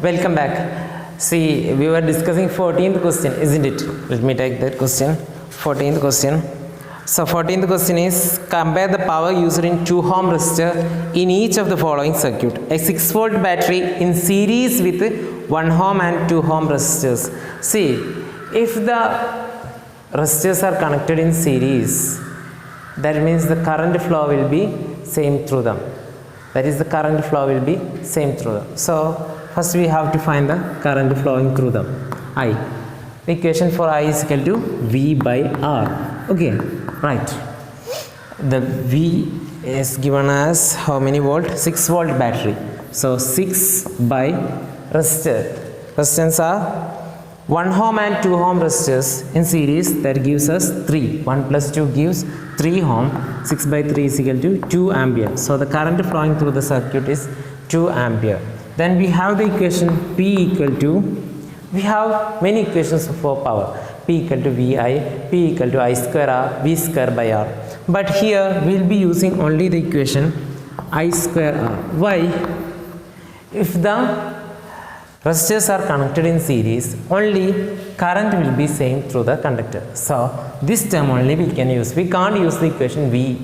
Welcome back. See, we were discussing 14th question, isn't it? Let me take that question. 14th question. So 14th question is compare the power used in 2 ohm resistor in each of the following circuit. A 6-volt battery in series with 1 ohm and 2 ohm resistors. See, if the resistors are connected in series, that means the current flow will be same through them. That is, the current flow will be same through them. So first we have to find the current flowing through them. I. The equation for I is equal to V by R. Okay, right. The V is given as how many volt? 6-volt battery. So 6 by resistor. Resistance are 1 ohm and 2 ohm resistors in series. That gives us 3. 1 plus 2 gives 3 ohm. 6 by 3 is equal to 2 ampere. So the current flowing through the circuit is 2 ampere. Then we have the equation P equal to, we have many equations for power. P equal to VI, P equal to I square R, V square by R. But here we will be using only the equation I square R. Why? If the resistors are connected in series, only current will be same through the conductor. So this term only we can use. We can't use the equation V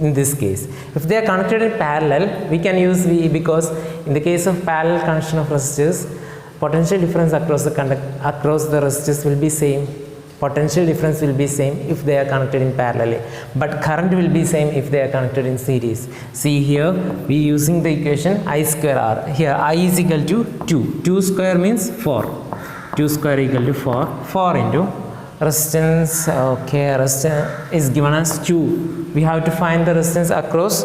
in this case. If they are connected in parallel, we can use V, because in the case of parallel connection of resistors, potential difference across the resistors will be same. Potential difference will be same if they are connected in parallel, but current will be same if they are connected in series. See here, we using the equation I square R. Here I is equal to 2. 2 square means 4. 2 square equal to 4. 4 into resistance. Okay, resistance is given as 2. We have to find the resistance across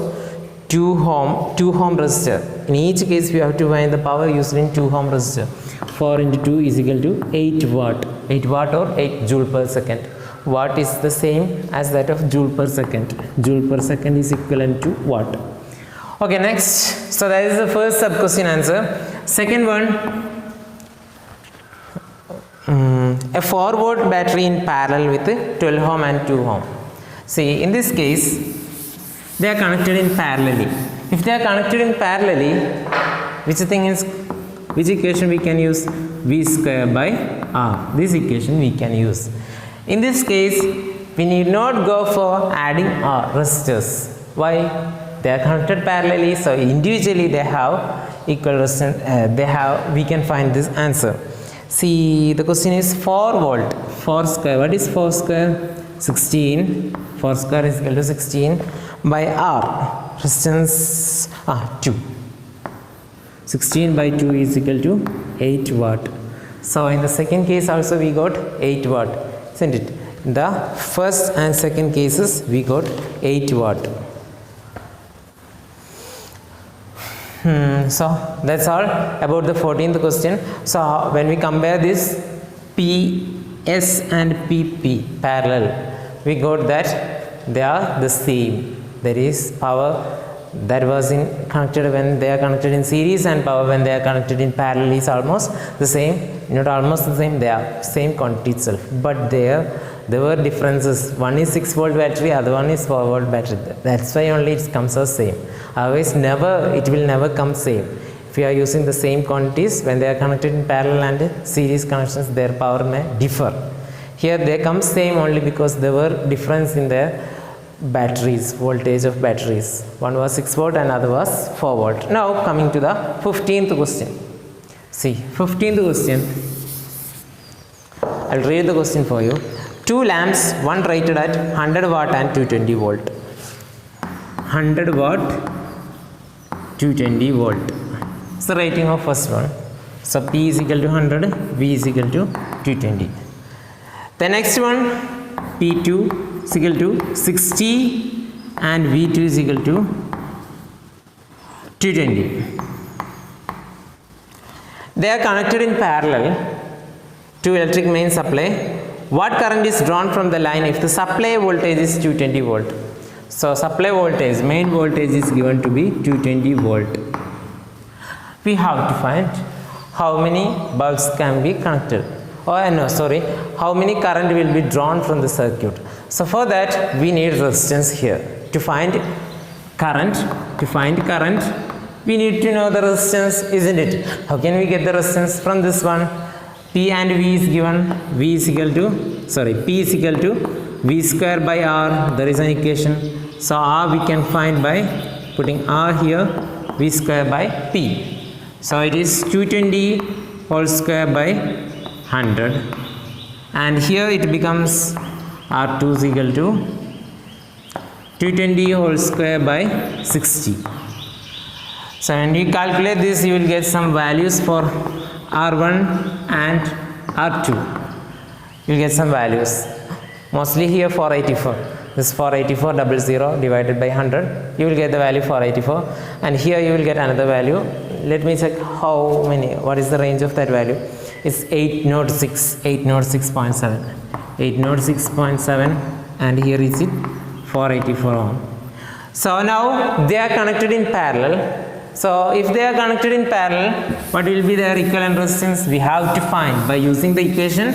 2 ohm resistor. In each case we have to find the power used in 2 ohm resistor. 4 into 2 is equal to 8 watt. 8 watt or 8 joule per second. Watt is the same as that of joule per second. Joule per second is equivalent to watt. Okay, next. So that is the first sub question answer. Second one, a 4-volt battery in parallel with 12 ohm and 2 ohm. See, in this case they are connected in parallelly. If they are connected in parallelly, which equation we can use? V square by R. This equation we can use. In this case, we need not go for adding R resistors. Why? They are connected parallelly, so individually they have equal resistance. We can find this answer. See, the question is 4 volt. 4 square. What is 4 square? 16. 4 square is equal to 16 by R. Resistance 2. 16 by 2 is equal to 8 watt. So in the second case also we got 8 watt, isn't it? In the first and second cases we got 8 watt. So that's all about the 14th question. So when we compare this PS and PP parallel, we got that they are the same. There is power that was connected when they are connected in series, and power when they are connected in parallel is almost the same. Not almost the same, they are same quantity itself, but there were differences. One is 6-volt battery, other one is 4-volt battery. That's why only it comes as same. Otherwise it will never come same. If you are using the same quantities, when they are connected in parallel and series connections, their power may differ. Here they come same only because there were difference in their batteries, voltage of batteries. One was 6 volt and other was 4 volt. Now coming to the 15th question. See, 15th question. I'll read the question for you. 2 lamps, one rated at 100 watt and 220 volt. 100 watt, 220 volt. It's the rating of first one. So P is equal to 100, V is equal to 220. The next one, P2 is equal to 60 and V2 is equal to 220. They are connected in parallel to electric main supply. What current is drawn from the line if the supply voltage is 220 volt? So supply voltage, main voltage is given to be 220 volt. We have to find how many bulbs can be connected. How many current will be drawn from the circuit. So for that we need resistance here. To find current, we need to know the resistance, isn't it? How can we get the resistance from this one? P and V is given. P is equal to V square by R. There is an equation. So R we can find by putting R here, V square by P. So it is 220 whole square by 100. And here it becomes R2 is equal to 220 whole square by 60. So when you calculate this, you will get some values for R1 and R2. You will get some values. Mostly here 484. This 484 divided by 100. You will get the value 484. And here you will get another value. Let me check how many. What is the range of that value? It's 806. 806.7. 806.7. And here is it 484 ohm. So now they are connected in parallel. So if they are connected in parallel, what will be their equivalent resistance? We have to find by using the equation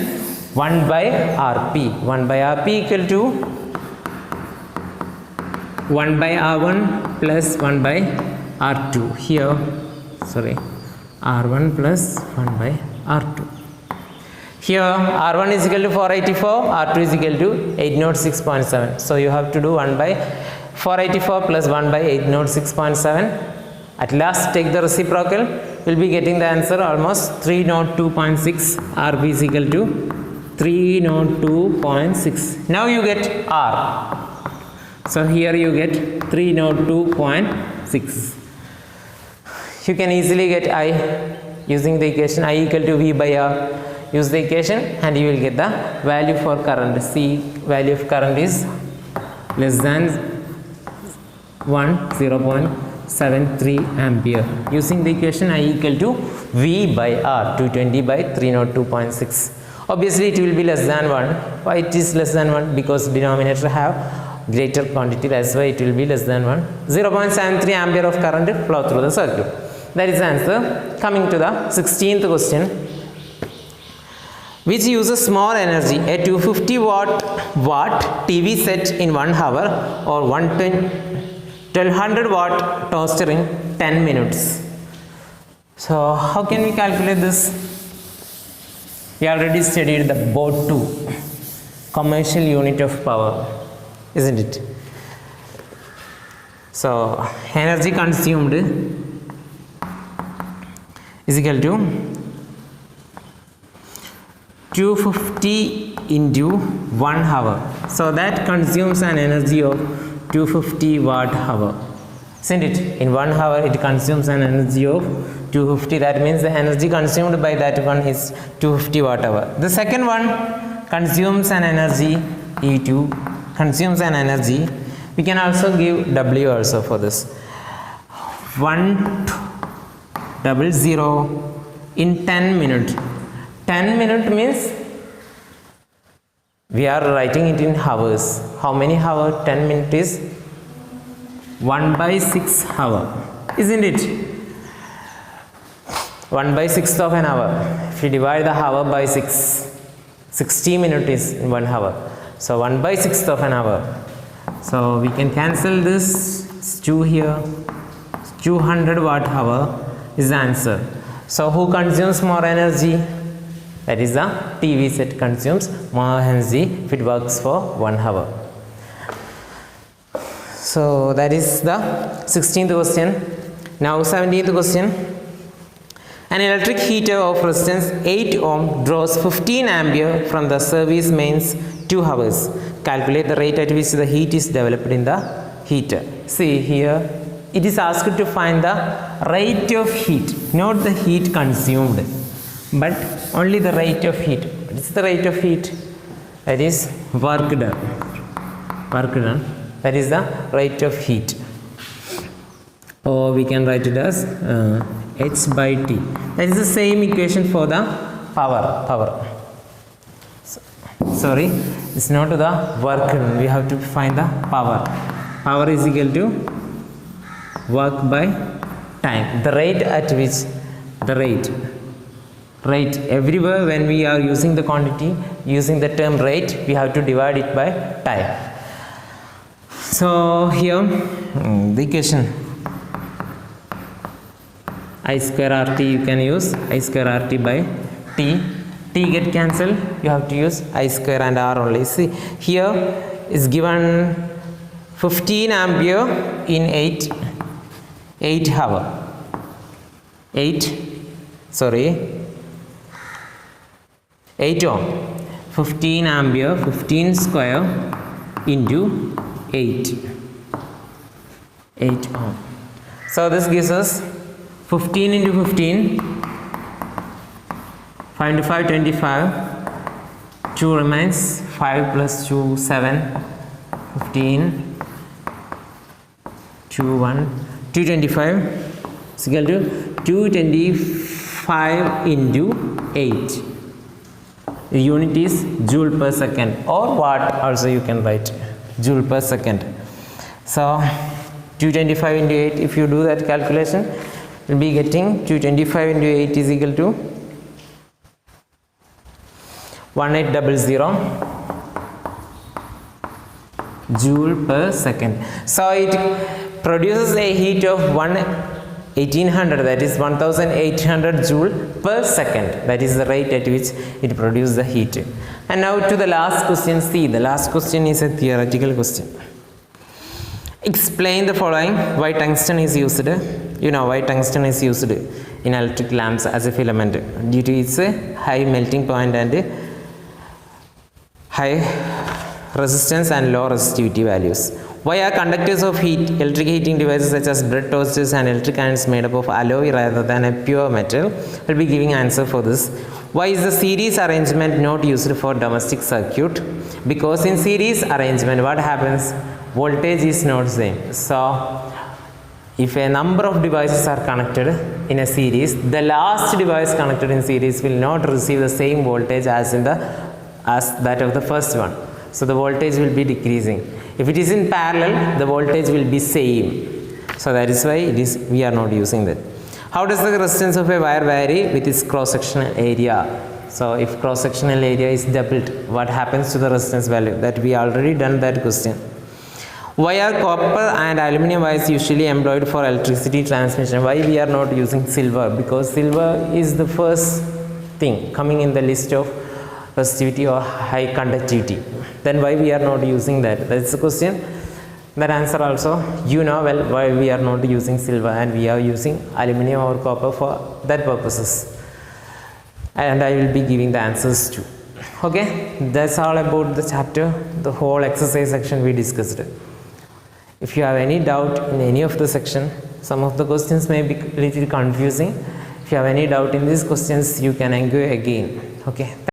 1 by Rp. 1 by Rp equal to 1 by R1 plus 1 by R2. Here, R1 plus 1 by R2. Here R1 is equal to 484, R2 is equal to 806.7. So you have to do 1 by 484 plus 1 by 806.7. At last take the reciprocal. We'll be getting the answer almost 302.6. Rb is equal to 302.6. Now you get R. So here you get 302.6. You can easily get I using the equation I equal to V by R. Use the equation and you will get the value for current. See, value of current is less than 0.73 ampere. Using the equation I equal to V by R, 220 by 302.6. Obviously it will be less than 1. Why it is less than 1? Because denominator have greater quantity, that's why it will be less than 1. 0.73 ampere of current flow through the circuit. That is the answer. Coming to the 16th question, which uses more energy, a 250 watt TV set in 1 hour or 1200 watt toaster in 10 minutes. So how can we calculate this? We already studied the BOD 2, commercial unit of power, isn't it? So energy consumed is equal to 250 into 1 hour. So that consumes an energy of 250 watt hour, isn't it? In 1 hour it consumes an energy of 250. That means the energy consumed by that one is 250 watt hour. The second one consumes an energy, E2 consumes an energy. We can also give W also for this. 100 in 10 minutes. 10 minutes means we are writing it in hours. How many hours? 10 minutes is 1 by 6 hour, isn't it? 1 by 6th of an hour. If you divide the hour by 6, 60 minutes is in 1 hour. So 1 by 6th of an hour. So we can cancel this. It's 2 here. 200 watt hour is the answer. So who consumes more energy? That is the TV set consumes more energy if it works for 1 hour. So that is the 16th question. Now 17th question. An electric heater of resistance 8 ohm draws 15 ampere from the service mains 2 hours. Calculate the rate at which the heat is developed in the heater. See here, it is asked to find the rate of heat, not the heat consumed, but only the rate of heat. What is the rate of heat? That is work done. Work done. That is the rate of heat. Or we can write it as H by T. That is the same equation for the power. Sorry, it's not the work done. We have to find the power. Power is equal to work by time. The rate at which the rate everywhere when we are using the quantity, using the term rate, we have to divide it by time. So here the equation I square RT you can use I square RT by T. T get cancelled, you have to use I square and R only. See here is given 15 ampere in 8 hour 8 ohm. 15 ampere 15 square into 8 ohm. So this gives us 15 into 15, 5 into 5 25, 2 remains, 5 plus 2 7, 15, 2 1, 225 is equal to 225 into 8. The unit is joule per second or watt also you can write, joule per second. So 225 into 8, if you do that calculation, you will be getting 225 into 8 is equal to 1800 joule per second. So it produces a heat of 1800, that is 1800 joule per second. That is the rate at which it produces the heat. And now to the last question. See, the last question is a theoretical question. Explain the following. Why tungsten is used? You know why tungsten is used in electric lamps as a filament, due to its high melting point and high resistance and low resistivity values. Why are conductors of heat, electric heating devices such as bread toasters and electric irons made up of alloy rather than a pure metal? We'll be giving answer for this. Why is the series arrangement not used for domestic circuit? Because in series arrangement, what happens? Voltage is not same. So if a number of devices are connected in a series, the last device connected in series will not receive the same voltage as that of the first one. So the voltage will be decreasing. If it is in parallel, the voltage will be same. So that is why we are not using that. How does the resistance of a wire vary with its cross-sectional area? So if cross-sectional area is doubled, what happens to the resistance value? That we already done that question. Why are copper and aluminum wires usually employed for electricity transmission? Why we are not using silver? Because silver is the first thing coming in the list of resistivity or high conductivity. Then why we are not using that? That's the question. That answer also you know well why we are not using silver and we are using aluminum or copper for that purposes. And I will be giving the answers too. Okay, that's all about the chapter, the whole exercise section we discussed. If you have any doubt in any of the section, some of the questions may be a little confusing. If you have any doubt in these questions, you can inquire again. Okay.